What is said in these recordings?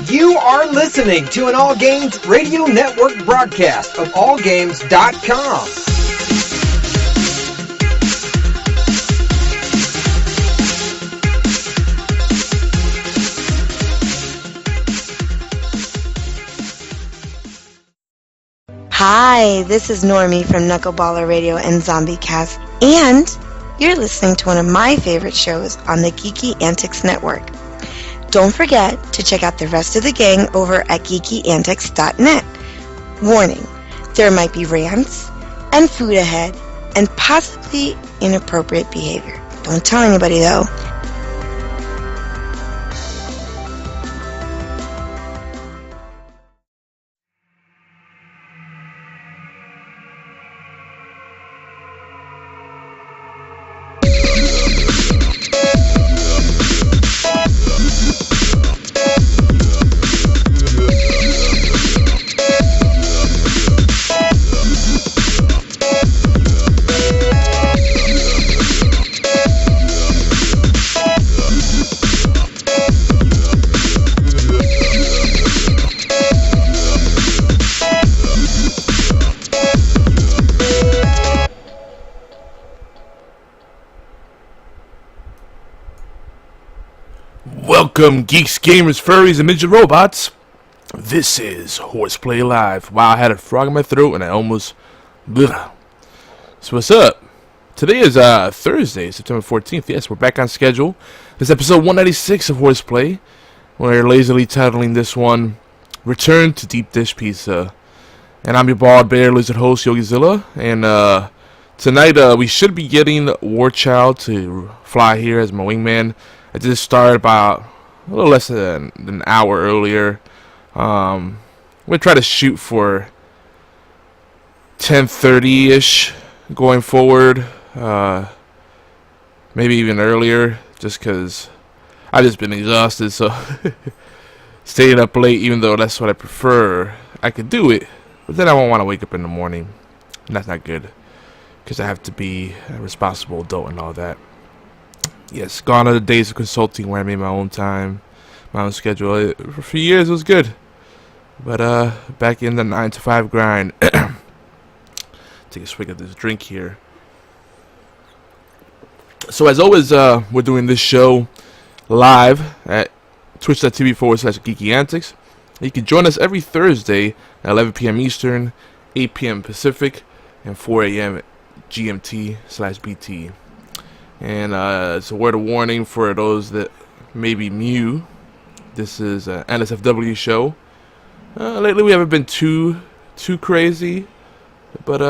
You are listening to an All Games Radio Network broadcast of allgames.com. Hi, this is Normie from Knuckleballer Radio and Zombie Cast, and you're listening to one of my favorite shows on the Geeky Antics Network. Don't forget to check out the rest of the gang over at geekyantics.net. Warning, there might be rants and food ahead and possibly inappropriate behavior. Don't tell anybody though. Welcome, geeks, gamers, furries, and midget robots. This is HorsePLAY Live. Wow, I had a frog in my throat and I almost... Bleh. So what's up? Today is Thursday, September 14th. Yes, we're back on schedule. This is episode 196 of HorsePLAY. We're lazily titling this one, Return to Deep Dish Pizza. And I'm your bald bear lizard host, Yogizilla. And tonight we should be getting Warchild to fly here as my wingman. I just started about a little less than an hour earlier. I'm going to try to shoot for 10:30-ish going forward. Maybe even earlier, just because I've just been exhausted. So staying up late, even though that's what I prefer, I could do it. But then I won't want to wake up in the morning. And that's not good, because I have to be a responsible adult and all that. Yes, gone are the days of consulting where I made my own time, my own schedule. For a few years it was good, but back in the 9-to-5 grind. Take a swig of this drink here. So as always, we're doing this show live at twitch.tv/geekyantics. You can join us every Thursday at 11 p.m. Eastern, 8 p.m. Pacific, and 4 a.m. GMT/BT. And it's a word of warning for those that may be new. This is an NSFW show. Lately we haven't been too crazy, but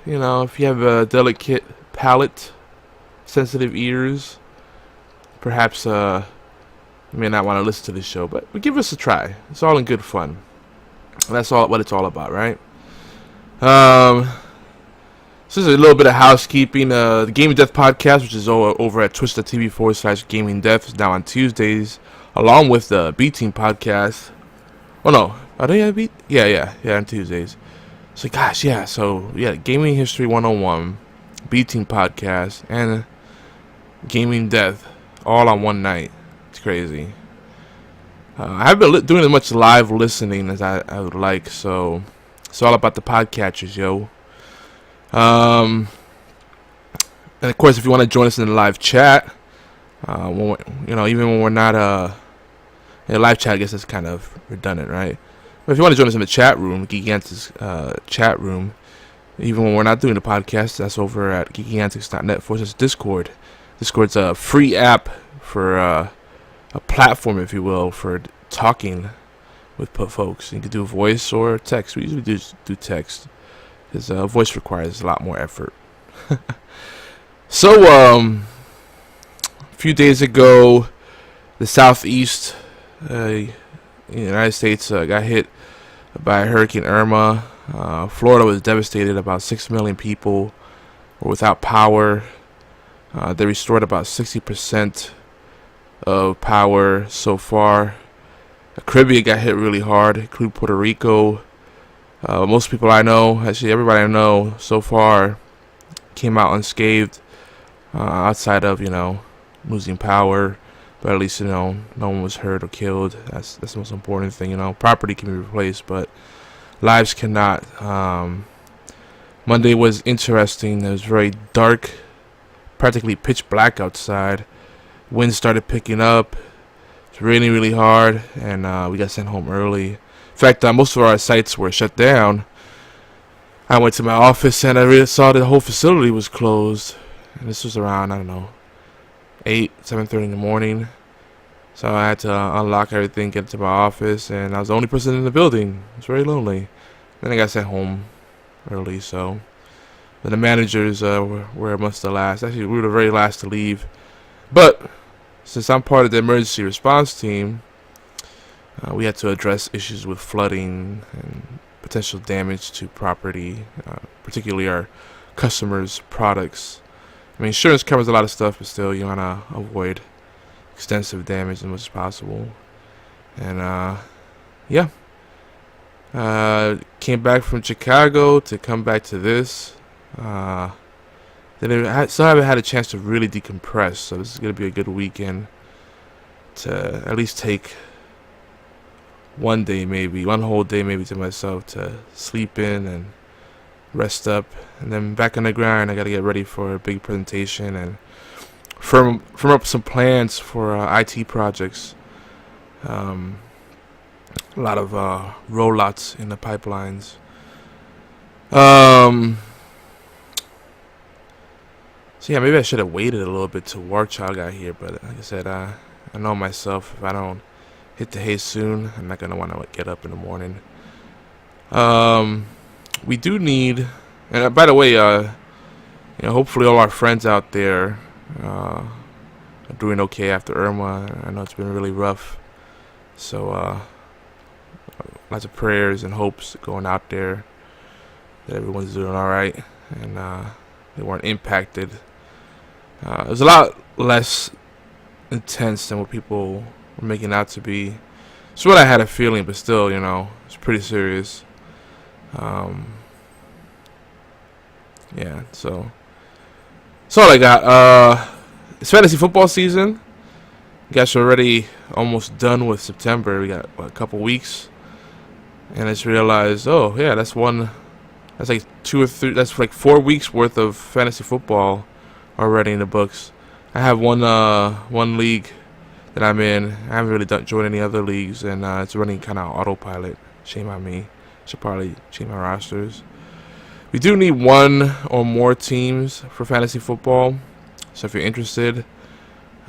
you know, if you have a delicate palate, sensitive ears, perhaps you may not want to listen to this show, but give us a try. It's all in good fun. That's all what it's all about, right? So this is a little bit of housekeeping. The Gaming Death podcast, which is over at twitch.tv/Gaming Death, is now on Tuesdays, along with the B Team podcast. Oh no, are they on B? Yeah, on Tuesdays. So gosh, yeah. So yeah, Gaming History 101, B Team podcast, and Gaming Death, all on one night. It's crazy. I haven't been doing as much live listening as I would like, so it's all about the podcatchers, yo. And of course, if you want to join us in the live chat, when even when we're not in a live chat, I guess that's kind of redundant, right? But if you want to join us in the chat room, Geekyantics chat room, even when we're not doing the podcast, that's over at geekyantics.net/Discord. Discord's a free app for a platform, if you will, for talking with folks. You can do voice or text. We usually do text, because voice requires a lot more effort. So, a few days ago, the southeast United States got hit by Hurricane Irma. Florida was devastated. About 6 million people were without power. They restored about 60% of power so far. The Caribbean got hit really hard, including Puerto Rico. Most people I know, actually everybody I know so far, came out unscathed, outside of, losing power. but at least no one was hurt or killed. That's the most important thing. Property can be replaced, but lives cannot. Monday was interesting. It was very dark, practically pitch black outside. Wind started picking up. It's raining really hard, and we got sent home early. In fact, most of our sites were shut down. I went to my office and I really saw the whole facility was closed. And this was around, 7:30 in the morning. So I had to unlock everything, get to my office, and I was the only person in the building. It was very lonely. Then I got sent home early, so the managers were amongst the last. Actually, we were the very last to leave. But since I'm part of the emergency response team, we had to address issues with flooding and potential damage to property, particularly our customers' products. I mean, insurance covers a lot of stuff, but still, you want to avoid extensive damage as much as possible. And came back from Chicago to come back to this. Then I still haven't had a chance to really decompress, so this is going to be a good weekend to at least take one whole day maybe to myself to sleep in and rest up, and then back on the grind. I got to get ready for a big presentation and firm up some plans for IT projects. A lot of rollouts in the pipelines. So yeah, maybe I should have waited a little bit till War Child got here, but like I said, I know myself. If I don't hit the hay soon, I'm not gonna want to get up in the morning. We do need, and by the way, hopefully all our friends out there are doing okay after Irma. I know it's been really rough, so lots of prayers and hopes going out there that everyone's doing all right and they weren't impacted. It was a lot less intense than what people were making out to be. It's what I had a feeling, but still, it's pretty serious. Yeah, so that's all I got. It's fantasy football season. Guys, we're already almost done with September. We got a couple weeks, and I just realized, oh yeah, that's like 2 or 3. That's like 4 weeks worth of fantasy football already in the books. I have one league that I'm in. I haven't really joined any other leagues, and it's running kind of autopilot. Shame on me. Should probably change my rosters. We do need 1 or more teams for fantasy football. So if you're interested,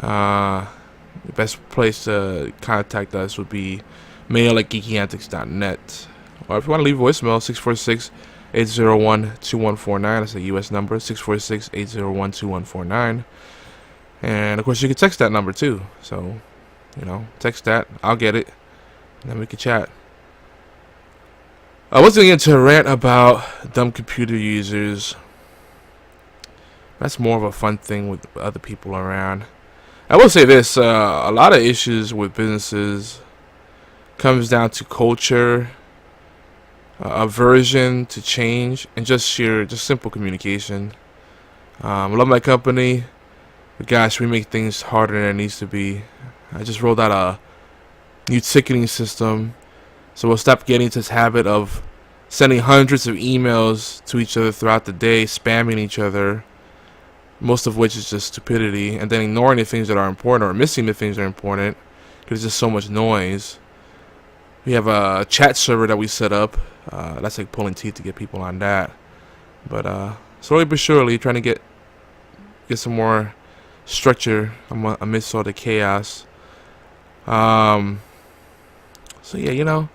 the best place to contact us would be mail@geekyantics.net. Or if you want to leave a voicemail, 646-801-2149. That's a U.S. number, 646-801-2149. And, of course, you can text that number, too. So, text that. I'll get it. And then we can chat. I wasn't going to get into a rant about dumb computer users. That's more of a fun thing with other people around. I will say this. A lot of issues with businesses comes down to culture, aversion to change, and just simple communication. I love my company, but gosh, we make things harder than it needs to be. I just rolled out a new ticketing system, so we'll stop getting into this habit of sending hundreds of emails to each other throughout the day, spamming each other, most of which is just stupidity, and then ignoring the things that are important or missing the things that are important because there's just so much noise. We have a chat server that we set up. That's like pulling teeth to get people on that. But slowly but surely, trying to get some more structure amidst all the chaos. So yeah,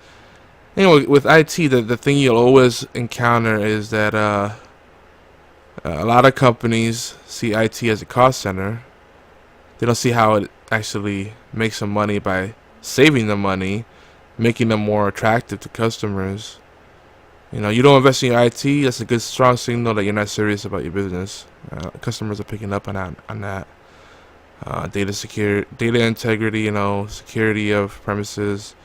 anyway, with IT, the thing you'll always encounter is that a lot of companies see IT as a cost center. They don't see how it actually makes some money by saving them money, making them more attractive to customers. You don't invest in your IT, that's a good strong signal that you're not serious about your business. Customers are picking up on that. Data integrity, security of premises,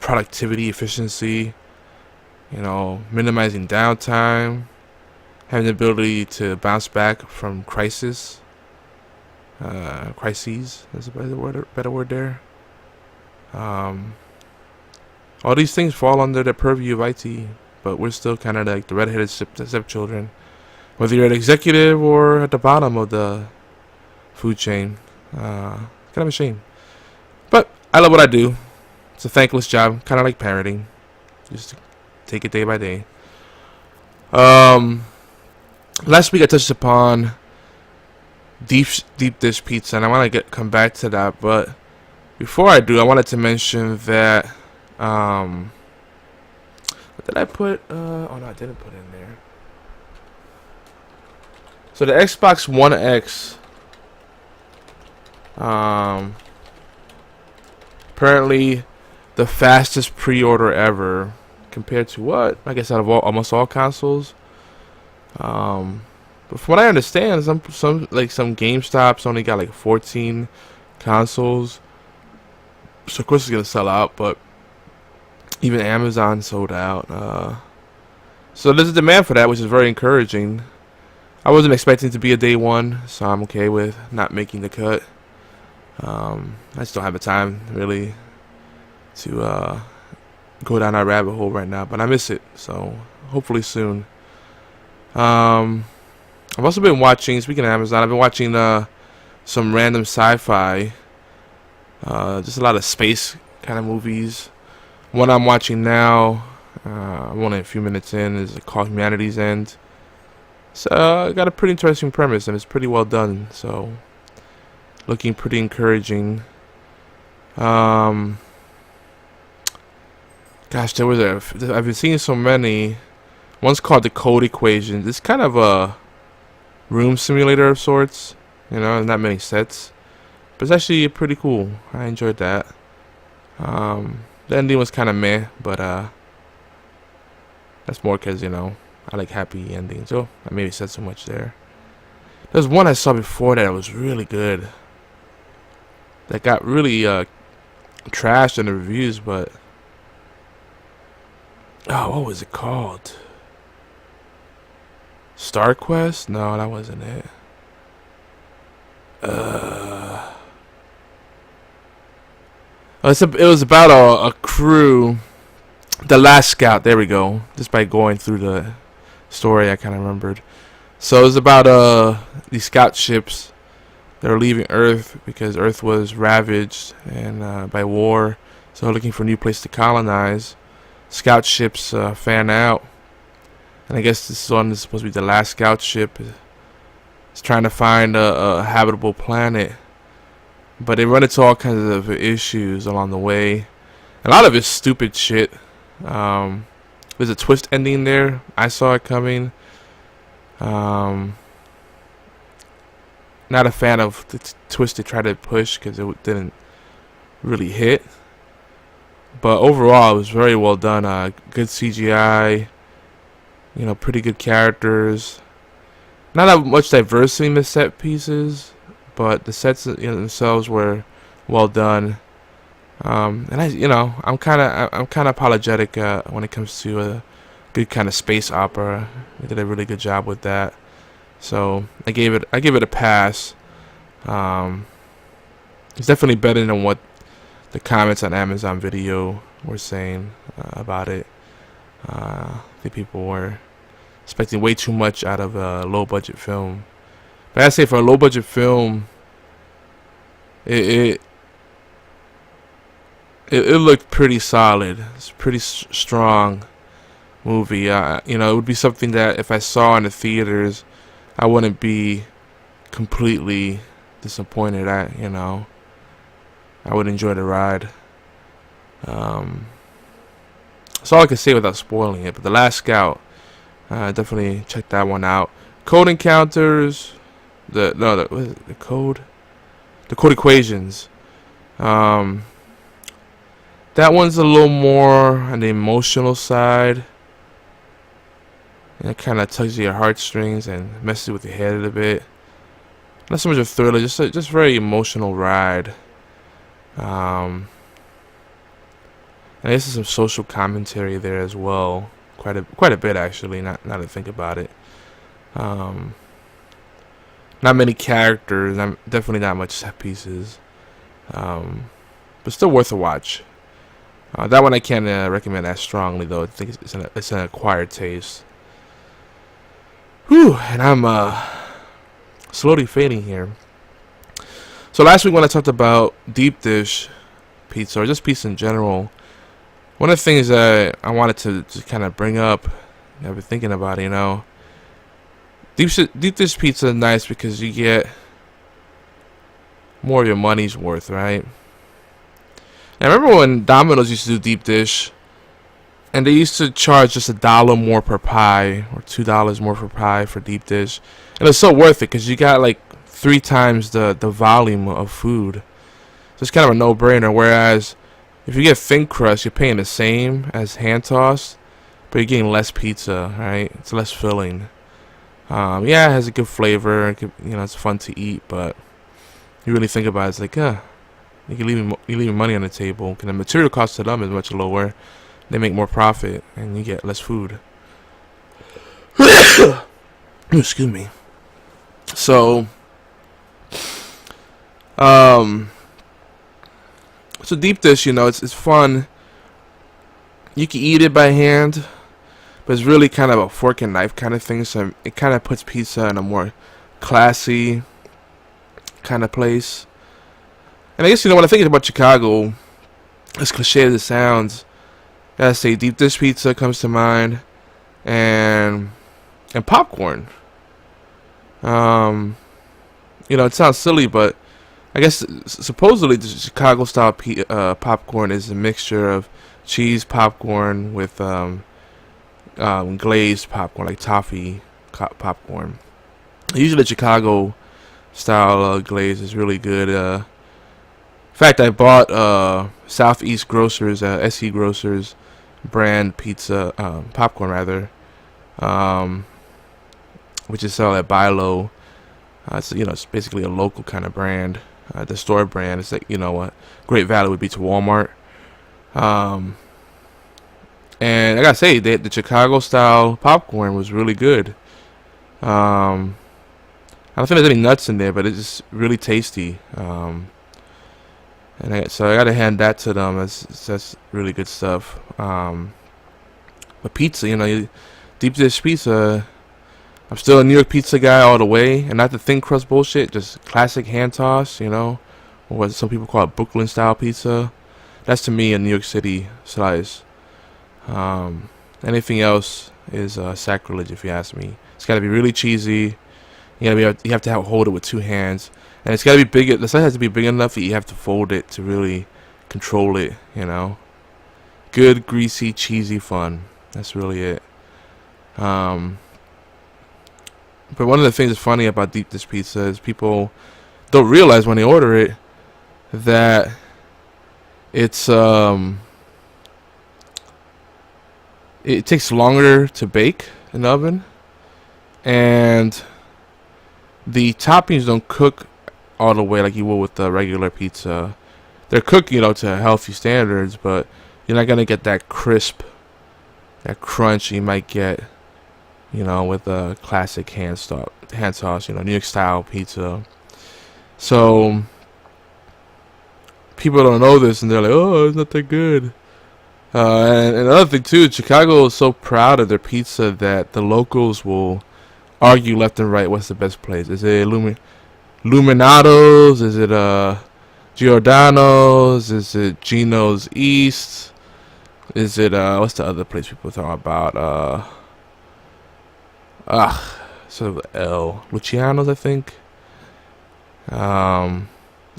productivity, efficiency, minimizing downtime, having the ability to bounce back from crisis. crises. Is a better word there. All these things fall under the purview of IT, but we're still kind of like the redheaded stepchildren. Whether you're an executive or at the bottom of the food chain, kind of a shame. But I love what I do. It's a thankless job, kind of like parenting. Just take it day by day. Last week I touched upon deep dish pizza, and I want to come back to that. But before I do, I wanted to mention that what did I put? Oh no, I didn't put in there. So the Xbox One X, apparently the fastest pre-order ever compared to what? I guess out of almost all consoles. But from what I understand, some GameStops only got like 14 consoles. So of course it's gonna sell out, but even Amazon sold out. So there's a demand for that, which is very encouraging. I wasn't expecting it to be a day one, so I'm okay with not making the cut. I just don't have the time really to go down that rabbit hole right now, but I miss it, so hopefully soon. I've also been watching, speaking of Amazon, I've been watching some random sci-fi, just a lot of space kind of movies. One I'm watching now, I'm only a few minutes in, is called Humanity's End. So got a pretty interesting premise, and it's pretty well done, so looking pretty encouraging. Gosh, I've been seeing so many. One's called the Code Equation. It's kind of a room simulator of sorts, not many sets, but it's actually pretty cool. I enjoyed that. The ending was kind of meh, but that's more because I like happy endings. So I maybe said so much there. There's one I saw before that was really good, that got really trashed in the reviews, but what was it called? Star Quest? No, that wasn't it. It was about a crew. The Last Scout. There we go. Just by going through the story, I kind of remembered. So it was about these scout ships that were leaving Earth because Earth was ravaged and by war. So they're looking for a new place to colonize. Scout ships fan out, and I guess this one is supposed to be the last scout ship. It's trying to find a habitable planet, but they run into all kinds of issues along the way. A lot of it's stupid shit. There's a twist ending there. I saw it coming. Not a fan of the twist they tried to push because it didn't really hit. But overall, it was very well done. Good CGI. Pretty good characters. Not that much diversity in the set pieces, but the sets themselves were well done. And I'm kind of apologetic when it comes to a good kind of space opera. They did a really good job with that. So I gave it a pass. It's definitely better than what the comments on Amazon Video were saying about it. I think people were expecting way too much out of a low budget film. But I say for a low budget film, it looked pretty solid. It's a pretty strong movie. It would be something that if I saw in the theaters, I wouldn't be completely disappointed. I would enjoy the ride. That's all I can say without spoiling it. But The Last Scout, definitely check that one out. Code Encounters, the Code Equations. That one's a little more on the emotional side. It kind of tugs at your heartstrings and messes with your head a little bit. Not so much a thriller, just very emotional ride. And this is some social commentary there as well, quite a bit actually. Not to think about it. Not many characters. Definitely not much set pieces. But still worth a watch. That one I can't recommend as strongly, though. I think it's an acquired taste. Whew, and I'm slowly fading here. So last week when I talked about deep dish pizza, or just pizza in general, one of the things that I wanted to just kind of bring up, I've been thinking about it, deep dish pizza is nice because you get more of your money's worth, right? And I remember when Domino's used to do deep dish, and they used to charge just $1 more per pie, or $2 more per pie for deep dish, and it's so worth it because you got like 3 times the volume of food. So it's kind of a no-brainer. Whereas if you get thin crust, you're paying the same as hand tossed, but you're getting less pizza, right? It's less filling. Yeah, it has a good flavor. It's fun to eat, but you really think about it, it's like, you're leaving money on the table. And the material cost to them is much lower. They make more profit, and you get less food. Excuse me. So, so deep dish, it's fun. You can eat it by hand, but it's really kind of a fork and knife kind of thing. So it kind of puts pizza in a more classy kind of place. And I guess, when I think about Chicago, as cliche as it sounds, I gotta say deep dish pizza comes to mind, and popcorn. It sounds silly, but I guess supposedly the Chicago style popcorn is a mixture of cheese popcorn with glazed popcorn, like toffee popcorn. Usually the Chicago style glaze is really good. In fact, I bought Southeast Grocers, SE Grocers brand pizza, popcorn rather, which is sold at Buy Low. It's basically a local kind of brand, the store brand. It's like, what great value would be to Walmart. And I gotta say, the Chicago style popcorn was really good. I don't think there's any nuts in there, but it's just really tasty. So I gotta hand that to them. That's really good stuff. But pizza, deep dish pizza. I'm still a New York pizza guy all the way, and not the thin crust bullshit. Just classic hand toss, or what some people call it Brooklyn style pizza. That's to me a New York City slice. Anything else is sacrilege, if you ask me. It's got to be really cheesy. You have to hold it with 2 hands, and it's got to be big. The slice has to be big enough that you have to fold it to really control it. Good, greasy, cheesy fun. That's really it. But one of the things that's funny about deep dish pizza is people don't realize when they order it that it's it takes longer to bake in the oven, and the toppings don't cook all the way like you would with the regular pizza. They're cooked, to healthy standards, but you're not gonna get that crisp, that crunch you might get, with a classic hand toss, New York style pizza. So people don't know this, and they're like, "Oh, it's not that good." And another thing too, Chicago is so proud of their pizza that the locals will argue left and right what's the best place. Is it Luminato's? Is it Giordano's? Is it Gino's East? Is it what's the other place people talk about? Sort of L Luciano's, I think.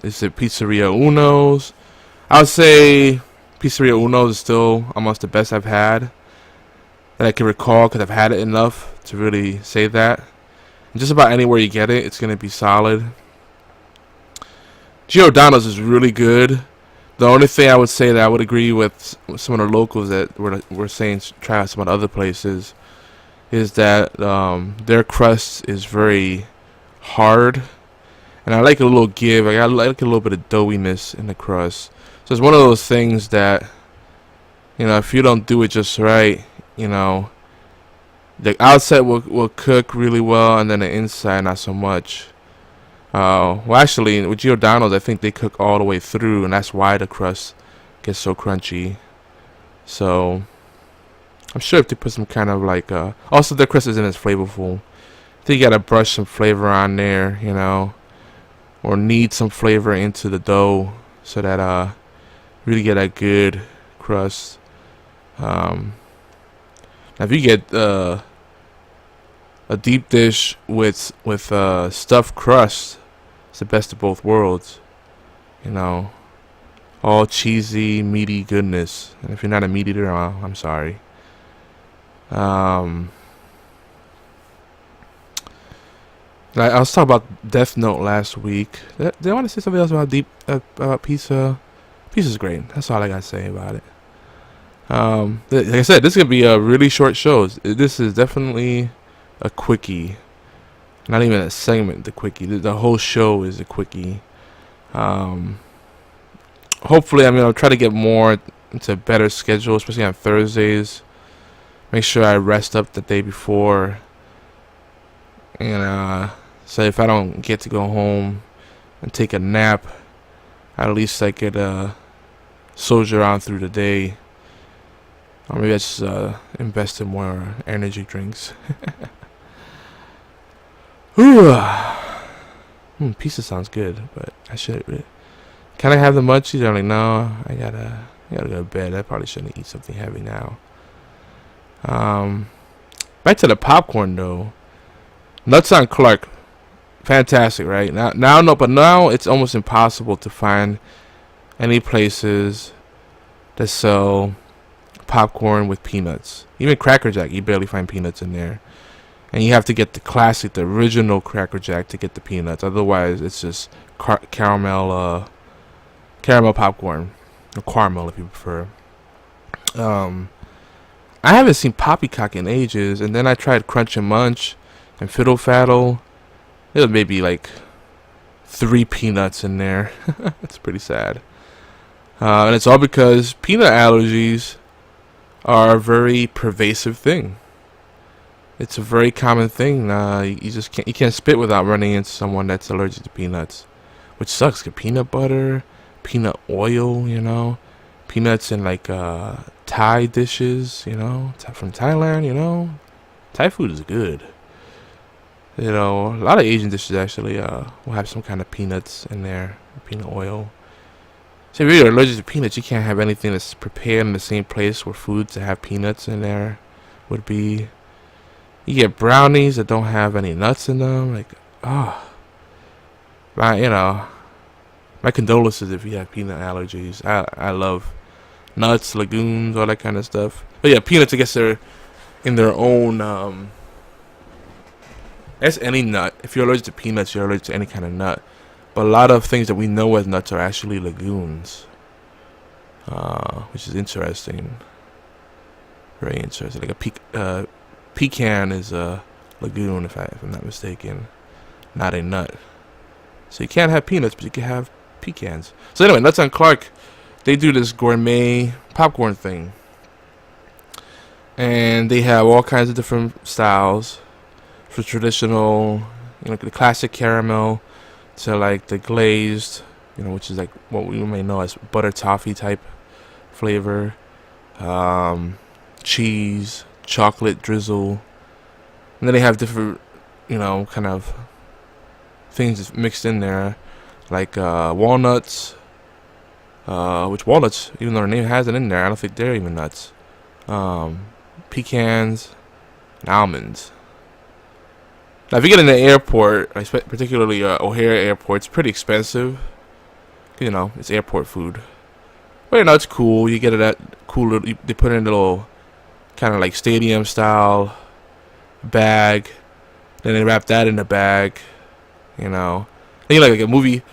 Is it Pizzeria Uno's? I would say Pizzeria Uno's is still almost the best I've had that I can recall, because I've had it enough to really say that. And just about anywhere you get it, it's going to be solid. Giordano's is really good. The only thing I would say that I would agree with some of the locals that were saying try out some of the other places is that their crust is very hard, and I like a little give. I like a little bit of doughiness in the crust. So it's one of those things that, if you don't do it just right, the outside will cook really well, and then the inside not so much. Well, actually, with Giordano's, I think they cook all the way through, and that's why the crust gets so crunchy. So, I'm sure if they put some kind of like, also the crust isn't as flavorful. I think you gotta brush some flavor on there, you know, or knead some flavor into the dough so that really get that good crust. Now if you get a deep dish with stuffed crust, it's the best of both worlds, you know, all cheesy, meaty goodness. And if you're not a meat eater, I'm sorry. I was talking about Death Note last week. Did I want to say something else about Pizza? Pizza's great. That's all I gotta say about it. Like I said, this is gonna be a really short show. This is definitely a quickie. Not even a segment, the quickie. The whole show is a quickie. Hopefully, I'm gonna try to get more into a better schedule, especially on Thursdays. Make sure I rest up the day before. And so if I don't get to go home and take a nap, at least I could soldier on through the day. Or maybe I just invest in more energy drinks. Pizza sounds good, but I should. Can I have the munchies? I'm like, no, I gotta go to bed. I probably shouldn't eat something heavy now. Back to the popcorn though. Nuts on Clark, fantastic, right? Now it's almost impossible to find any places that sell popcorn with peanuts. Even Cracker Jack, you barely find peanuts in there, and you have to get the original Cracker Jack to get the peanuts. Otherwise, it's just caramel popcorn, or caramel if you prefer. I haven't seen Poppycock in ages, and then I tried Crunch and Munch and Fiddle Faddle. There was maybe like 3 peanuts in there. It's pretty sad. And it's all because peanut allergies are a very pervasive thing. It's a very common thing. You can't spit without running into someone that's allergic to peanuts, which sucks. Cause peanut butter, peanut oil, you know, peanuts in like Thai dishes, you know, from Thailand, you know. Thai food is good. You know, a lot of Asian dishes actually will have some kind of peanuts in there, peanut oil. So if you're allergic to peanuts, you can't have anything that's prepared in the same place where foods that have peanuts in there would be. You get brownies that don't have any nuts in them, like, my condolences if you have peanut allergies. I love nuts, legumes, all that kind of stuff. But yeah, peanuts, I guess they're in their own. As any nut. If you're allergic to peanuts, you're allergic to any kind of nut. But a lot of things that we know as nuts are actually legumes, which is interesting. Very interesting. Like a pecan is a legume, if I'm not mistaken, not a nut. So you can't have peanuts, but you can have pecans. So anyway, Nuts on Clark, they do this gourmet popcorn thing, and they have all kinds of different styles. For traditional, you know, the classic caramel to like the glazed, you know, which is like what we may know as butter toffee type flavor, cheese, chocolate drizzle, and then they have different, you know, kind of things mixed in there, like walnuts, which walnuts, even though their name has it in there, I don't think they're even nuts, pecans, and almonds. Now, if you get in the airport, particularly O'Hare Airport, it's pretty expensive. You know, it's airport food. But, you know, it's cool. You get it at cool. They put in a little kind of like stadium style bag. Then they wrap that in a bag. You know, think like a movie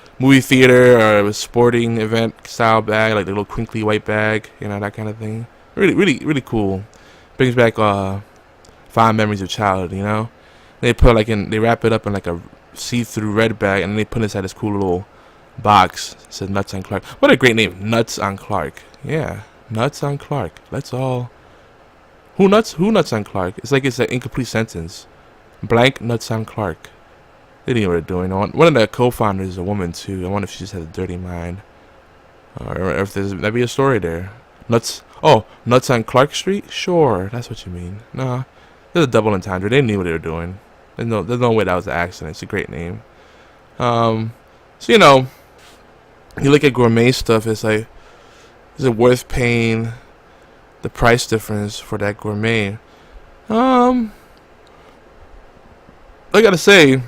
theater or a sporting event style bag, like the little crinkly white bag. You know, that kind of thing. Really, really, really cool. Brings back fond memories of childhood. You know. They wrap it up in like a see-through red bag, and then they put it inside this cool little box. It says Nuts on Clark. What a great name, Nuts on Clark. Yeah, Nuts on Clark. Let's all. Who nuts on Clark? It's like it's an incomplete sentence. Blank Nuts on Clark. They didn't know what they're doing. One of the co-founders is a woman too. I wonder if she just has a dirty mind, or if there's be a story there. Nuts on Clark Street. Sure, that's what you mean. Nah, there's a double entendre. They knew what they were doing. There's no way that was an accident. It's a great name. So you look at gourmet stuff. It's like, is it worth paying the price difference for that gourmet? I gotta say,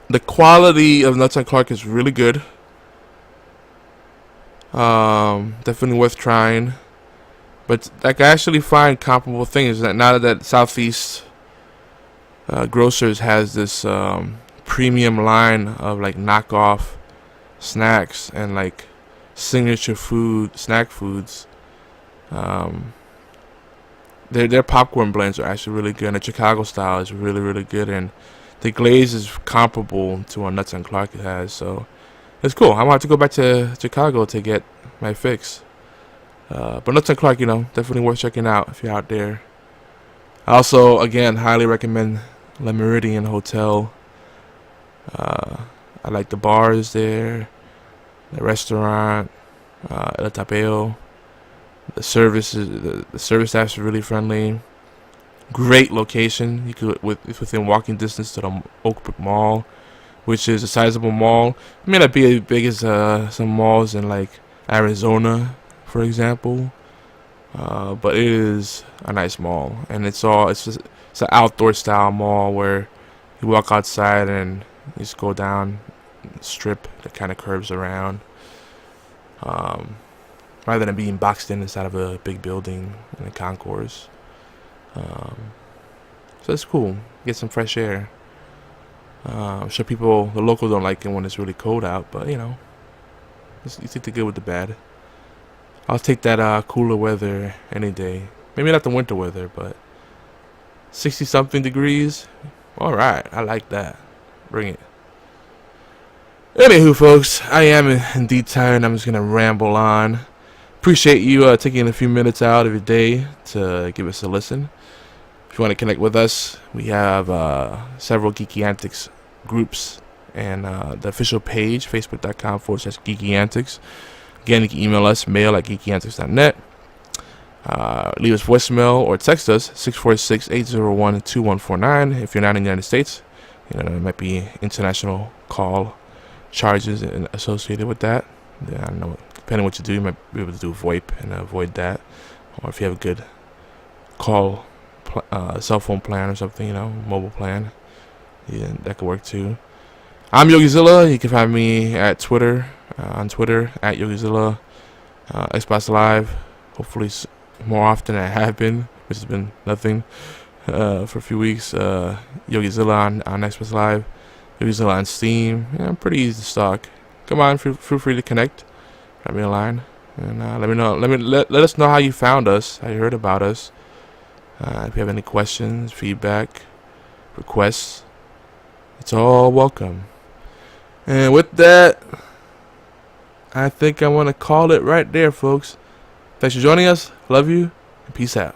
the quality of Nuts on Clark is really good. Definitely worth trying. But I can actually find comparable things. That now that Southeast Grocers has this premium line of like knockoff snacks and like signature snack foods. Their popcorn blends are actually really good. And the Chicago style is really, really good, and the glaze is comparable to what Nuts on Clark has. So it's cool. I'm gonna have to go back to Chicago to get my fix. But Nuts on Clark, definitely worth checking out if you're out there. I also, again, highly recommend Le Meridian Hotel. I like the bars there, the restaurant, El Tapeo. The service staff is really friendly. Great location. It's within walking distance to the Oakbrook Mall, which is a sizable mall. It may not be as big as some malls in like Arizona, for example, but it is a nice mall, and it's an outdoor style mall where you walk outside and you just go down the strip that kind of curves around, rather than being boxed inside of a big building in a concourse. So it's cool. Get some fresh air. I'm sure the locals don't like it when it's really cold out, but you take the good with the bad. I'll take that cooler weather any day. Maybe not the winter weather, but 60-something degrees. All right, I like that. Bring it. Anywho, folks, I am indeed tired. I'm just gonna ramble on. Appreciate you taking a few minutes out of your day to give us a listen. If you want to connect with us, we have several Geeky Antics groups and the official page, facebook.com/Geeky Antics. Again, you can email us, mail@geekyantics.net. Leave us voicemail or text us, 646-801-2149. If you're not in the United States, there might be international call charges associated with that. I don't know. Depending on what you do, you might be able to do VoIP and avoid that. Or if you have a good call cell phone plan or something, mobile plan, yeah, that could work too. I'm Yogizilla. You can find me at Twitter, on Twitter at Yogizilla, Xbox Live. Hopefully more often than I have been, which has been nothing for a few weeks. Yogizilla on Xbox Live, Yogizilla on Steam. I'm pretty easy to stalk. Come on, feel free to connect. Drop me a line and let me know. Let us know how you found us, how you heard about us. If you have any questions, feedback, requests, it's all welcome. And with that, I think I want to call it right there, folks. Thanks for joining us. Love you, and peace out.